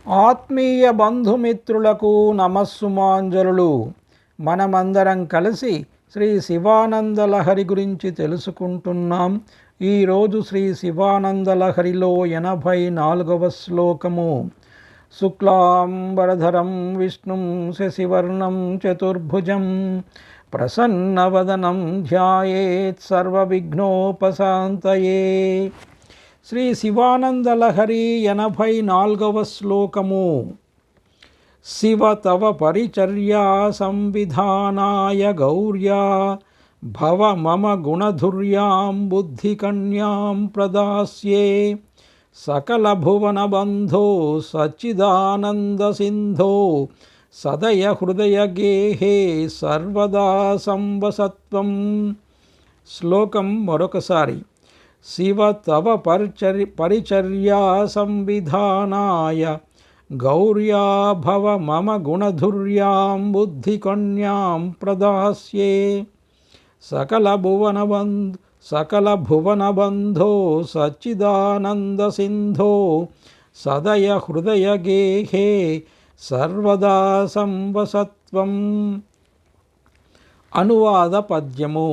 ఆత్మీయ బంధుమిత్రులకు నమస్సుమాంజలులు. మనమందరం కలిసి శ్రీ శివానందలహరి గురించి తెలుసుకుంటున్నాం. ఈరోజు శ్రీ శివానందలహరిలో 84వ శ్లోకము. శుక్లాంబరధరం విష్ణుం శశివర్ణం చతుర్భుజం ప్రసన్నవదనం ధ్యాయేత్ సర్వవిఘ్నోపశాంతయే. శ్రీ శివానందలహరి 84వ శ్లోకము. శివ తవ పరిచర్యా సంవిధానాయ గౌర్యా భవ మమ గుణధుర్యాం బుద్ధికన్యాం ప్రదాస్యే సకల భువన బంధో సచ్చిదానంద సింధో సదయ హృదయ గేహే సర్వదా సంవసత్వం. శ్లోకం మరొకసారి. శివ తవ పరిచర్యా సంవిధానాయ గౌర్యా భవ మమ గుణధుర్యాం బుద్ధికన్యాం ప్రదాస్యే సకల భువన బంధో సచ్చిదానంద సింధో సదయ హృదయ గేహే సర్వదా సంవసత్వం. అనువాద పద్యము.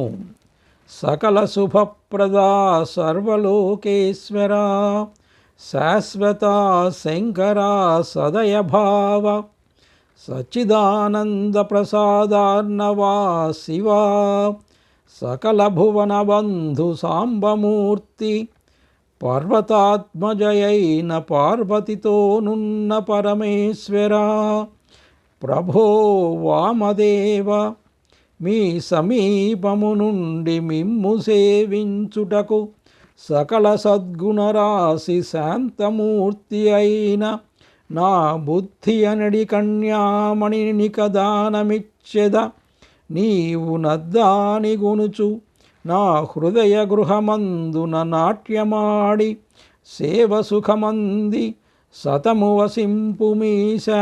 సకల శుభప్రదా సర్వలోకేశ్వరా శాశ్వత శంకరా సదయ భావ సచ్చిదానంద ప్రసాదార్ణవా శివా సకల భువన బంధు సాంబమూర్తి పర్వతాత్మజయైన పార్వతితోనున్న పరమేశ్వరా ప్రభో వామదేవ మీ సమీపము నుండి మిమ్ము సేవించుటకు సకల సద్గుణరాశి శాంతమూర్తి అయిన నా బుద్ధి అనడి కన్యామణిని కదానమిచ్చెద నీవు నద్దాని గునుచు నా హృదయ గృహమందున నాట్యమాడి సేవ సుఖమంది సతము వసింపు మీశా.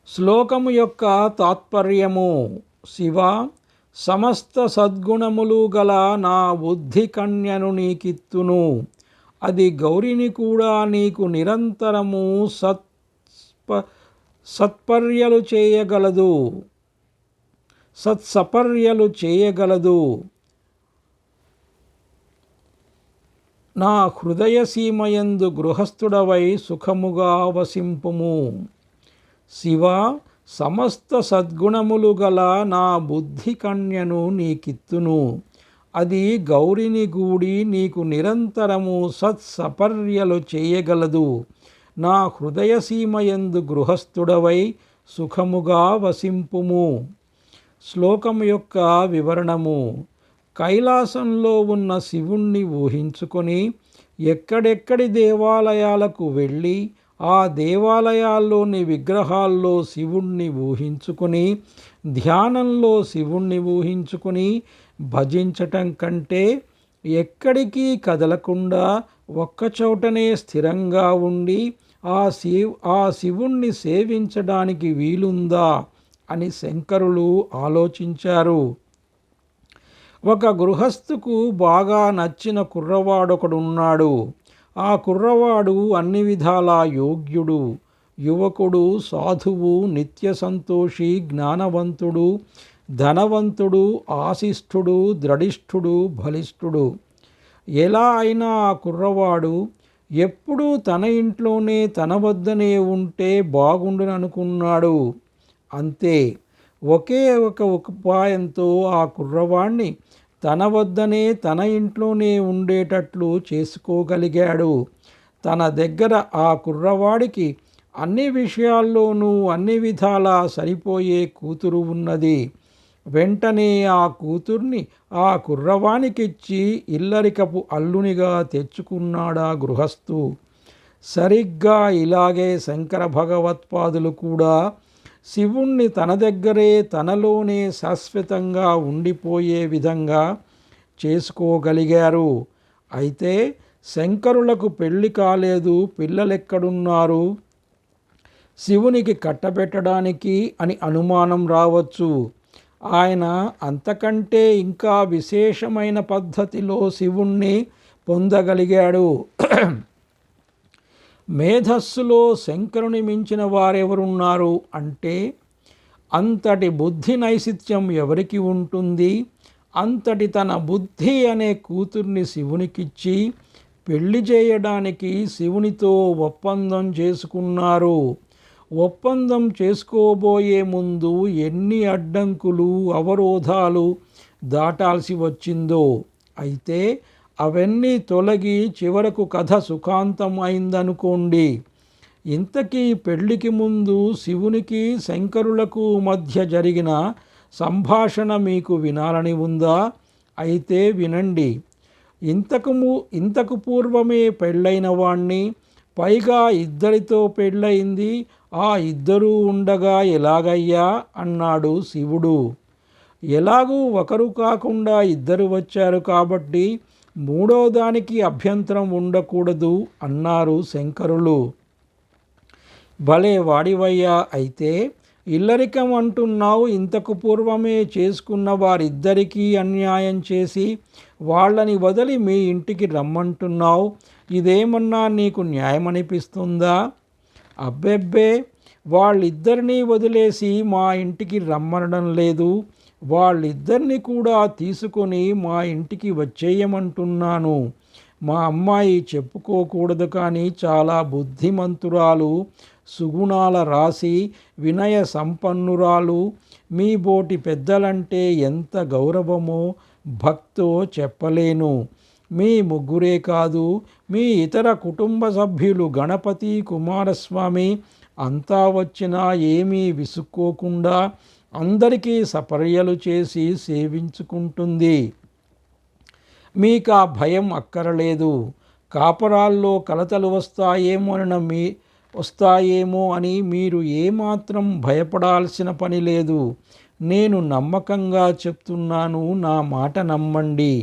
శ్లోకము యొక్క తాత్పర్యము. శివ, సమస్త సద్గుణములు గల నా బుద్ధి కన్యను నీకిత్తును. అది గౌరిని కూడా నీకు నిరంతరము సత్సపర్యలు చేయగలదు. నా హృదయ సీమయందు గృహస్థుడవై సుఖముగా వసింపుము. శివ, సమస్త సద్గుణములు గల నా బుద్ధి కన్యను నీకిత్తును. అది గౌరిని గూడి నీకు నిరంతరము సత్సపర్యలు చేయగలదు. నా హృదయ సీమయందు గృహస్థుడవై సుఖముగా వసింపుము. శ్లోకము యొక్క వివరణము. కైలాసంలో ఉన్న శివుణ్ణి ఊహించుకొని ఎక్కడెక్కడి దేవాలయాలకు వెళ్ళి ఆ దేవాలయాల్లోని విగ్రహాల్లో శివుణ్ణి ఊహించుకొని ధ్యానంలో శివుణ్ణి ఊహించుకొని భజించటం కంటే ఎక్కడికి కదలకుండా ఒక్కచోటనే స్థిరంగా ఉండి ఆ శివుణ్ణి సేవించడానికి వీలుందా అని శంకరులు ఆలోచించారు. ఒక గృహస్థుకు బాగా నచ్చిన కుర్రవాడొకడున్నాడు. ఆ కుర్రవాడు అన్ని విధాలా యోగ్యుడు, యువకుడు, సాధువు, నిత్య సంతోషి, జ్ఞానవంతుడు, ధనవంతుడు, ఆశిష్ఠుడు, ద్రఢిష్ఠుడు, బలిష్ఠుడు. ఎలా అయినా ఆ కుర్రవాడు ఎప్పుడూ తన ఇంట్లోనే తన వద్దనే ఉంటే బాగుండుననుకున్నాడు. అంతే. ఒకే ఒక ఉపాయంతో ఆ కుర్రవాణ్ణి తన వద్దనే తన ఇంట్లోనే ఉండేటట్లు చేసుకోగలిగాడు. తన దగ్గర ఆ కుర్రవాడికి అన్ని విషయాల్లోనూ అన్ని విధాలా సరిపోయే కూతురు ఉన్నది. వెంటనే ఆ కూతుర్ని ఆ కుర్రవానికిచ్చి ఇల్లరికపు అల్లునిగా తెచ్చుకున్నాడా గృహస్థు. సరిగ్గా ఇలాగే శంకర భగవత్పాదులు కూడా శివుణ్ణి తన దగ్గరే తనలోనే శాశ్వతంగా ఉండిపోయే విధంగా చేసుకోగలిగారు. అయితే శంకరులకు పెళ్లి కాలేదు, పిల్లలెక్కడున్నారు శివునికి కట్టబెట్టడానికి అని అనుమానం రావచ్చు. ఆయన అంతకంటే ఇంకా విశేషమైన పద్ధతిలో శివుణ్ణి పొందగలిగాడు. మేధస్సులో శంకరుని మించిన వారెవరున్నారు అంటే అంతటి బుద్ధి నైసిత్యం ఎవరికి ఉంటుంది? అంతటి తన బుద్ధి అనే కూతుర్ని శివునికిచ్చి పెళ్లి చేయడానికి శివునితో ఒప్పందం చేసుకున్నారు. ఒప్పందం చేసుకోబోయే ముందు ఎన్ని అడ్డంకులు అవరోధాలు దాటాల్సి వచ్చిందో. అయితే అవన్నీ తొలగి చివరకు కథ సుఖాంతం అయిందనుకోండి. ఇంతకీ పెళ్లికి ముందు శివునికి శంకరులకు మధ్య జరిగిన సంభాషణ మీకు వినాలని ఉందా? అయితే వినండి. ఇంతకు పూర్వమే పెళ్ళైన వాణ్ణి, పైగా ఇద్దరితో పెళ్ళయింది, ఆ ఇద్దరూ ఉండగా ఎలాగయ్యా అన్నాడు శివుడు. ఎలాగూ ఒకరు కాకుండా ఇద్దరు వచ్చారు కాబట్టి మూడో దానికి అభ్యంతరం ఉండకూడదు అన్నారు శంకరులు. భలే వాడివయ్యా, అయితే ఇల్లరికం అంటున్నావు, ఇంతకు పూర్వమే చేసుకున్న వారిద్దరికీ అన్యాయం చేసి వాళ్ళని వదిలి మీ ఇంటికి రమ్మంటున్నావు. ఇదేమన్నా నీకు న్యాయమనిపిస్తుందా? అబ్బెబ్బే, వాళ్ళిద్దరినీ వదిలేసి మా ఇంటికి రమ్మనడం లేదు, వాళ్ళిద్దరిని కూడా తీసుకొని మా ఇంటికి వచ్చేయమంటున్నాను. మా అమ్మాయి చెప్పుకోకూడదు కానీ చాలా బుద్ధిమంతురాలు, సుగుణాల రాశి, వినయ సంపన్నురాలు. మీ బోటి పెద్దలంటే ఎంత గౌరవమో భక్తో చెప్పలేను. మీ ముగ్గురే కాదు, మీ ఇతర కుటుంబ సభ్యులు గణపతి, కుమారస్వామి అంతా వచ్చినా ఏమీ విసుక్కోకుండా అందరికీ సపర్యలు చేసి సేవించుకుంటుంది. మీకా భయం అక్కరలేదు. కాపరాల్లో కలతలు వస్తాయేమో అని మీరు ఏమాత్రం భయపడాల్సిన పని లేదు. నేను నమ్మకంగా చెప్తున్నాను, నా మాట నమ్మండి.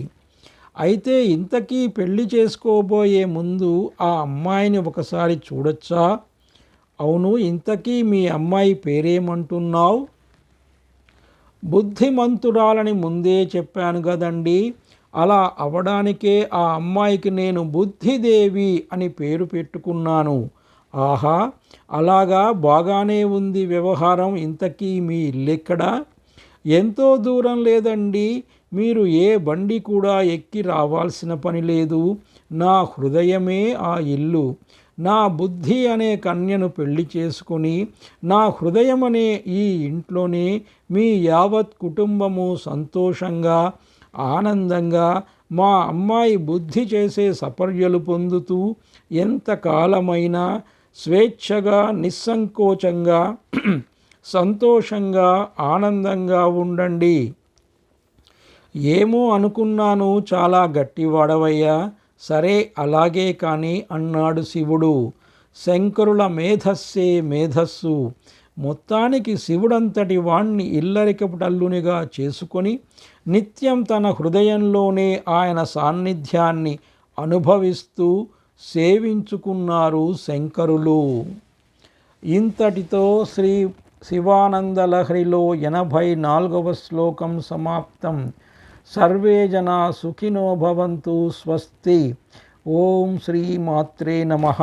అయితే ఇంతకీ పెళ్లి చేసుకోబోయే ముందు ఆ అమ్మాయిని ఒకసారి చూడొచ్చా? అవును, ఇంతకీ మీ అమ్మాయి పేరేమంటున్నావు? బుద్ధిమంతురాలని ముందే చెప్పాను కదండి. అలా అవడానికే ఆ అమ్మాయికి నేను బుద్ధిదేవి అని పేరు పెట్టుకున్నాను. ఆహా, అలాగా, బాగానే ఉంది వ్యవహారం. ఇంతకీ మీ ఇల్లెక్కడా? ఎంతో దూరం లేదండి. మీరు ఏ బండి కూడా ఎక్కి రావాల్సిన పని లేదు. నా హృదయమే ఆ ఇల్లు. నా బుద్ధి అనే కన్యను పెళ్లి చేసుకుని నా హృదయం అనే ఈ ఇంట్లోనే మీ యావత్ కుటుంబము సంతోషంగా ఆనందంగా మా అమ్మాయి బుద్ధి చేసే సపర్యలు పొందుతూ ఎంతకాలమైనా స్వేచ్ఛగా నిస్సంకోచంగా సంతోషంగా ఆనందంగా ఉండండి. ఏమో అనుకున్నాను, చాలా గట్టివాడవయ్యా. సరే, అలాగే కానీ అన్నాడు శివుడు. శంకరుల మేధస్సే మేధస్సు. మొత్తానికి శివుడంతటి వాణ్ణి ఇల్లరికపుటల్లునిగా చేసుకొని నిత్యం తన హృదయంలోనే ఆయన సాన్నిధ్యాన్ని అనుభవిస్తూ సేవించుకున్నారు శంకరులు. ఇంతటితో శ్రీ శివానందలహరిలో 84వ శ్లోకం సమాప్తం. సర్వే జనా సుఖినో భవంతు. స్వస్తి. ఓం శ్రీ మాత్రే నమః.